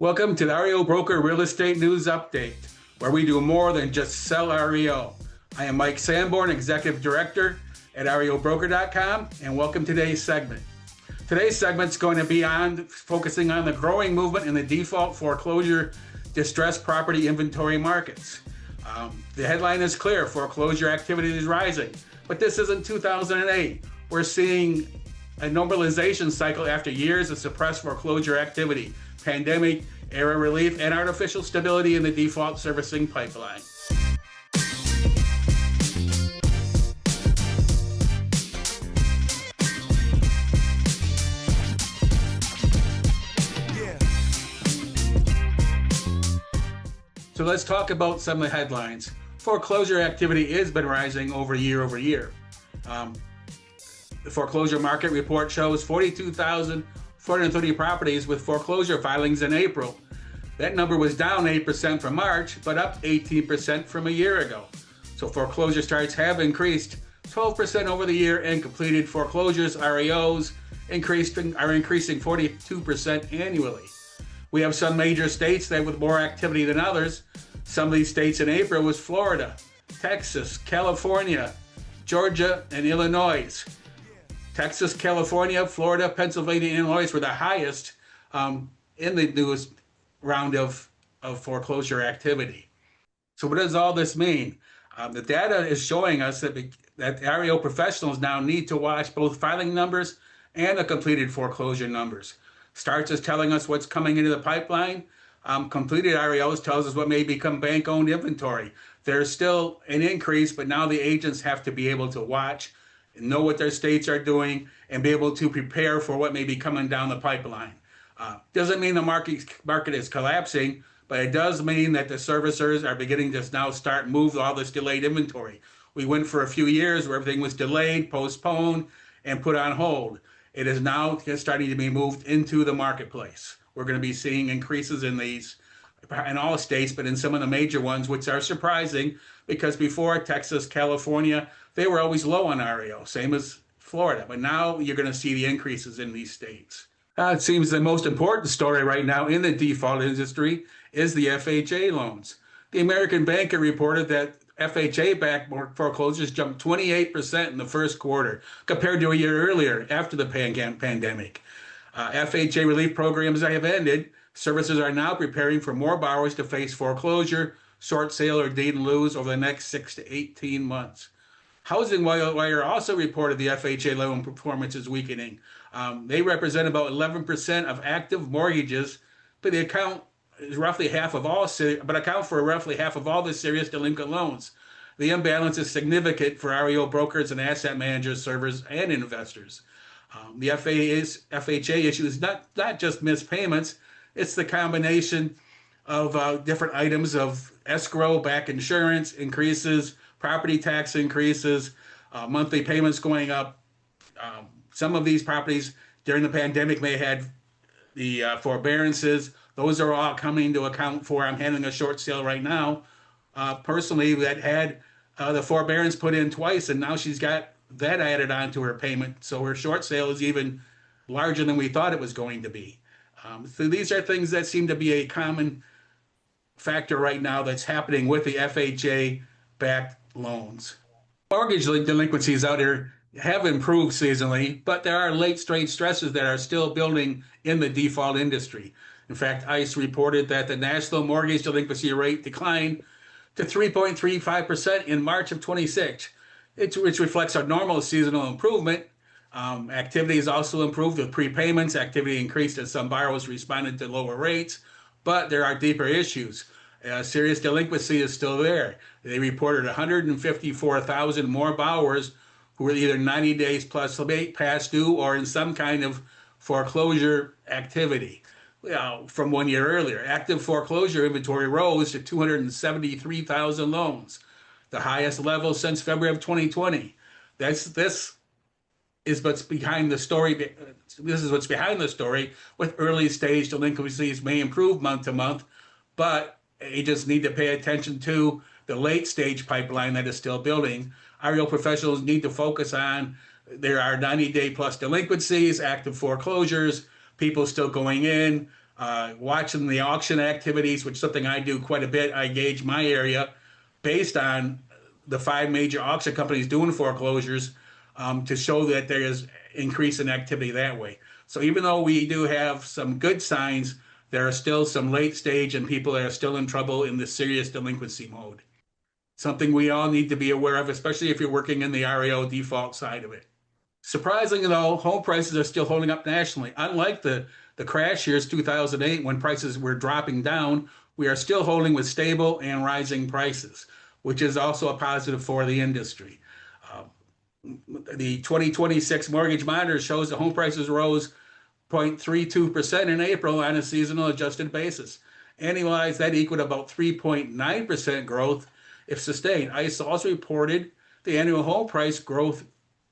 Welcome to the REOBroker Real Estate News Update, where we do more than just sell REO. I am Mike Sanborn, Executive Director at REOBroker.com, and welcome to today's segment. Today's segment is going to be focusing on the growing movement in the default foreclosure distressed property inventory markets. The headline is clear: foreclosure activity is rising, but this isn't 2008. We're seeing a normalization cycle after years of suppressed foreclosure activity, pandemic era relief, and artificial stability in the default servicing pipeline. So let's talk about some of the headlines. Foreclosure activity has been rising year over year. The foreclosure market report shows 42,430 properties with foreclosure filings in April. That number was down 8% from March, but up 18% from a year ago. So foreclosure starts have increased 12% over the year, and completed foreclosures, REOs, are increasing 42% annually. We have some major states that with more activity than others. Some of these states in April was Florida, Texas, California, Georgia, and Illinois. Texas, California, Florida, Pennsylvania, and Illinois were the highest in the newest round of foreclosure activity. So what does all this mean? The data is showing us that REO professionals now need to watch both filing numbers and the completed foreclosure numbers. Starts is telling us what's coming into the pipeline. Completed REOs tells us what may become bank-owned inventory. There's still an increase, but now the agents have to be able to watch and know what their states are doing and be able to prepare for what may be coming down the pipeline. Doesn't mean the market is collapsing, but it does mean that the servicers are beginning to now move all this delayed inventory. We went for a few years where everything was delayed, postponed, and put on hold. It is now starting to be moved into the marketplace. We're going to be seeing increases in these in all states, but in some of the major ones, which are surprising because before Texas, California, they were always low on REO, same as Florida. But now you're going to see the increases in these states. It seems the most important story right now in the default industry is the FHA loans. The American Banker reported that FHA-backed foreclosures jumped 28% in the first quarter compared to a year earlier after the pandemic. FHA relief programs have ended. Servicers are now preparing for more borrowers to face foreclosure, short sale, or deed in lieu over the next 6 to 18 months. Housing Wire also reported the FHA loan performance is weakening. They represent about 11% of active mortgages, but they account for roughly half of all the serious delinquent loans. The imbalance is significant for REO brokers and asset managers, servers, and investors. The FHA issue is not just missed payments. It's the combination of different items of escrow, back insurance increases, property tax increases, monthly payments going up. Some of these properties during the pandemic may have had the forbearances. Those are all coming to account for. I'm handling a short sale right now, personally, that had the forbearance put in twice, and now she's got that added on to her payment. So her short sale is even larger than we thought it was going to be. So these are things that seem to be a common factor right now that's happening with the FHA-backed loans. Mortgage delinquencies out here have improved seasonally, but there are late-stage stresses that are still building in the default industry. In fact, ICE reported that the national mortgage delinquency rate declined to 3.35% in March of 26, which reflects our normal seasonal improvement. Activity has also improved with prepayments. Activity increased as some borrowers responded to lower rates, but there are deeper issues. Serious delinquency is still there. They reported 154,000 more borrowers who were either 90 days plus past due or in some kind of foreclosure activity. From 1 year earlier, active foreclosure inventory rose to 273,000 loans, the highest level since February of 2020. This is what's behind the story. This is what's behind the story. With early stage delinquencies may improve month to month, but agents need to pay attention to the late stage pipeline that is still building. REO professionals need to focus on there are 90-day plus delinquencies, active foreclosures, people still going in, watching the auction activities, which is something I do quite a bit. I gauge my area based on the five major auction companies doing foreclosures to show that there is increase in activity that way. So even though we do have some good signs, there are still some late stage and people that are still in trouble in the serious delinquency mode. Something we all need to be aware of, especially if you're working in the REO default side of it. Surprisingly, though, home prices are still holding up nationally. Unlike the crash years 2008 when prices were dropping down, we are still holding with stable and rising prices, which is also a positive for the industry. The 2026 Mortgage Monitor shows that home prices rose 0.32% in April on a seasonal adjusted basis. Annualized, that equaled about 3.9% growth if sustained. ICE also reported the annual home price growth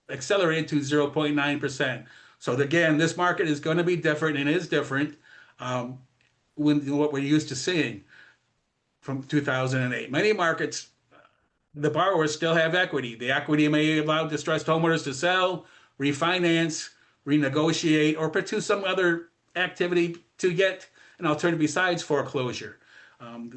accelerated to 0.9%. So again, this market is going to be different and is different when what we're used to seeing from 2008. Many markets, the borrowers still have equity. The equity may allow distressed homeowners to sell, refinance, renegotiate, or pursue some other activity to get an alternative besides foreclosure.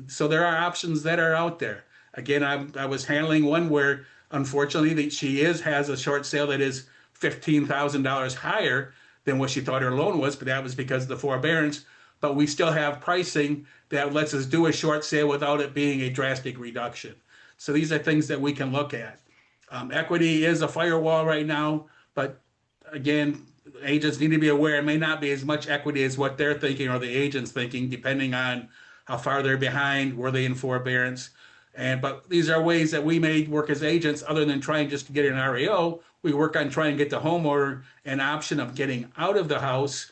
So there are options that are out there. Again, I was handling one where, unfortunately, she has a short sale that is $15,000 higher than what she thought her loan was, but that was because of the forbearance. But we still have pricing that lets us do a short sale without it being a drastic reduction. So these are things that we can look at. Equity is a firewall right now, but again, agents need to be aware it may not be as much equity as what they're thinking or the agent's thinking, depending on how far they're behind, were they in forbearance. But these are ways that we may work as agents other than trying just to get an REO. We work on trying to get the homeowner an option of getting out of the house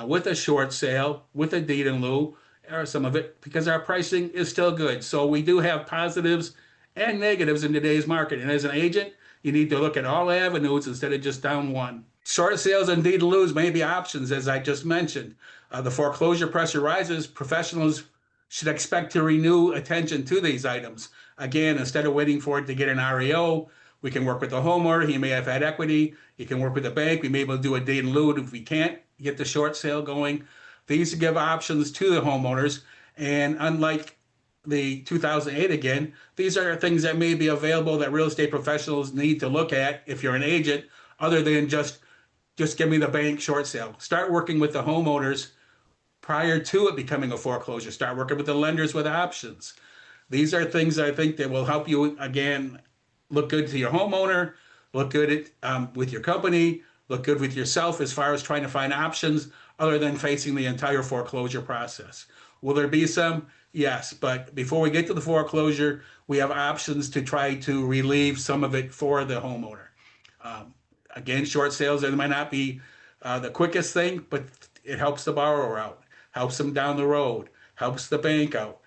with a short sale, with a deed in lieu, or some of it, because our pricing is still good. So we do have positives and negatives in today's market. And as an agent, you need to look at all avenues instead of just down one. Short sales and deed in lieu may be options, as I just mentioned. The foreclosure pressure rises. Professionals should expect to renew attention to these items. Again, instead of waiting for it to get an REO, we can work with the homeowner. He may have had equity. You can work with the bank. We may be able to do a deed in lieu if we can't get the short sale going. These give options to the homeowners. And unlike the 2008 again, these are things that may be available that real estate professionals need to look at if you're an agent, other than just give me the bank short sale. Start working with the homeowners prior to it becoming a foreclosure. Start working with the lenders with options. These are things I think that will help you, again, look good to your homeowner, look good with your company, look good with yourself as far as trying to find options other than facing the entire foreclosure process. Will there be some? Yes, but before we get to the foreclosure, we have options to try to relieve some of it for the homeowner. Again, short sales, they might not be the quickest thing, but it helps the borrower out, helps them down the road, helps the bank out.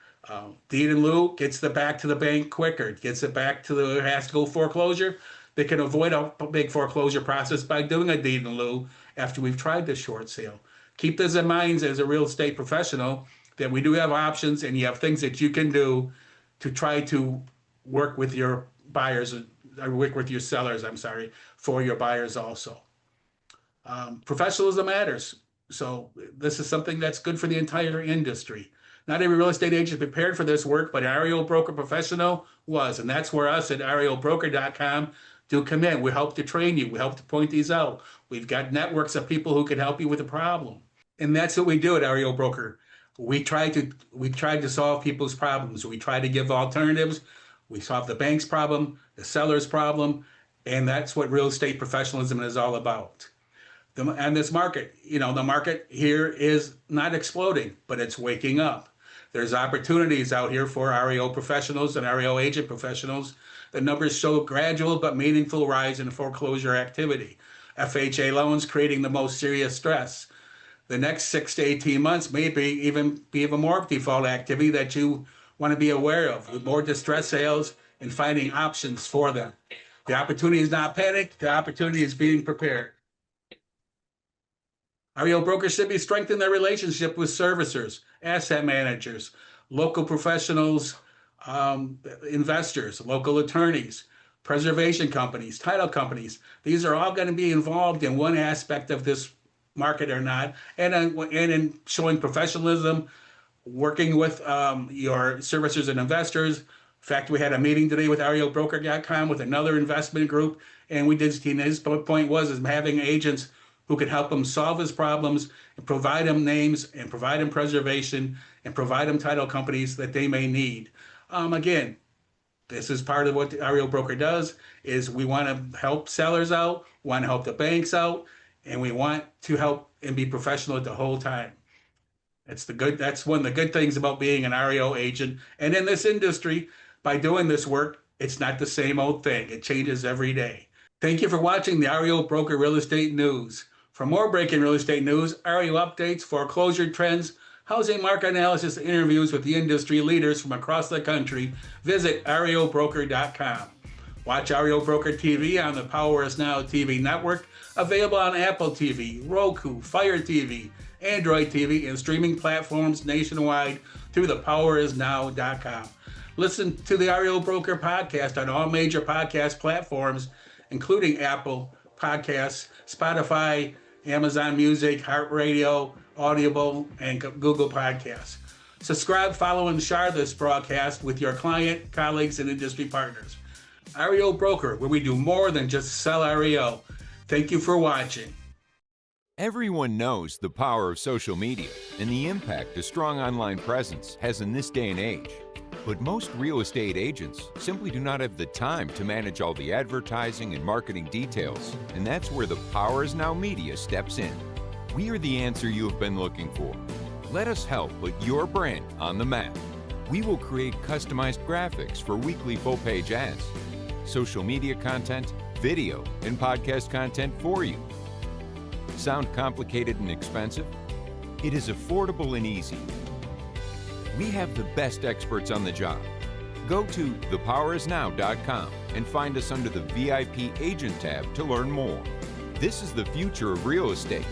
Deed in lieu gets it back to the bank quicker, gets it back to the has to go foreclosure. They can avoid a big foreclosure process by doing a deed in lieu after we've tried the short sale. Keep this in mind as a real estate professional that we do have options and you have things that you can do to try to work with your buyers, or work with your sellers, for your buyers also. Professionalism matters. So this is something that's good for the entire industry. Not every real estate agent is prepared for this work, but an REO broker professional was. And that's where us at REOBroker.com do come in. We help to train you. We help to point these out. We've got networks of people who can help you with the problem. And that's what we do at REO Broker. We try to solve people's problems. We try to give alternatives. We solve the bank's problem, the seller's problem, and that's what real estate professionalism is all about. And this market, the market here is not exploding, but it's waking up. There's opportunities out here for REO professionals and REO agent professionals. The numbers show a gradual but meaningful rise in foreclosure activity. FHA loans creating the most serious stress. The next 6 to 18 months may be even more default activity that you want to be aware of, with more distress sales and finding options for them. The opportunity is not panic. The opportunity is being prepared. REO brokers should be strengthening their relationship with servicers, asset managers, local professionals, investors, local attorneys, preservation companies, title companies. These are all going to be involved in one aspect of this market or not, and in showing professionalism, working with your servicers and investors. In fact, we had a meeting today with REOBroker.com with another investment group, and we did. His point was is having agents who can help him solve his problems and provide him names and provide him preservation and provide him title companies that they may need. Again, this is part of what the REO broker does, is we want to help sellers out, want to help the banks out, and we want to help and be professional the whole time. That's one of the good things about being an REO agent. And in this industry, by doing this work, it's not the same old thing. It changes every day. Thank you for watching the REO Broker Real Estate News. For more breaking real estate news, REO updates, foreclosure trends, housing market analysis, and interviews with the industry leaders from across the country, visit REOBroker.com. Watch REO Broker TV on the Power Is Now TV network, available on Apple TV, Roku, Fire TV, Android TV, and streaming platforms nationwide through thepowerisnow.com. Listen to the REO Broker podcast on all major podcast platforms, including Apple Podcasts, Spotify, Amazon Music, iHeartRadio, Audible, and Google Podcasts. Subscribe, follow, and share this broadcast with your client, colleagues, and industry partners. REO Broker, where we do more than just sell REO. Thank you for watching. Everyone knows the power of social media and the impact a strong online presence has in this day and age. But most real estate agents simply do not have the time to manage all the advertising and marketing details, and that's where the Power Is Now Media steps in. We are the answer you have been looking for. Let us help put your brand on the map. We will create customized graphics for weekly full-page ads, social media content, video, and podcast content for you. Sound complicated and expensive? It is affordable and easy. We have the best experts on the job. Go to thepowerisnow.com and find us under the VIP Agent tab to learn more. This is the future of real estate.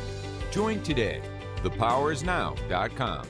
Join today. thepowerisnow.com.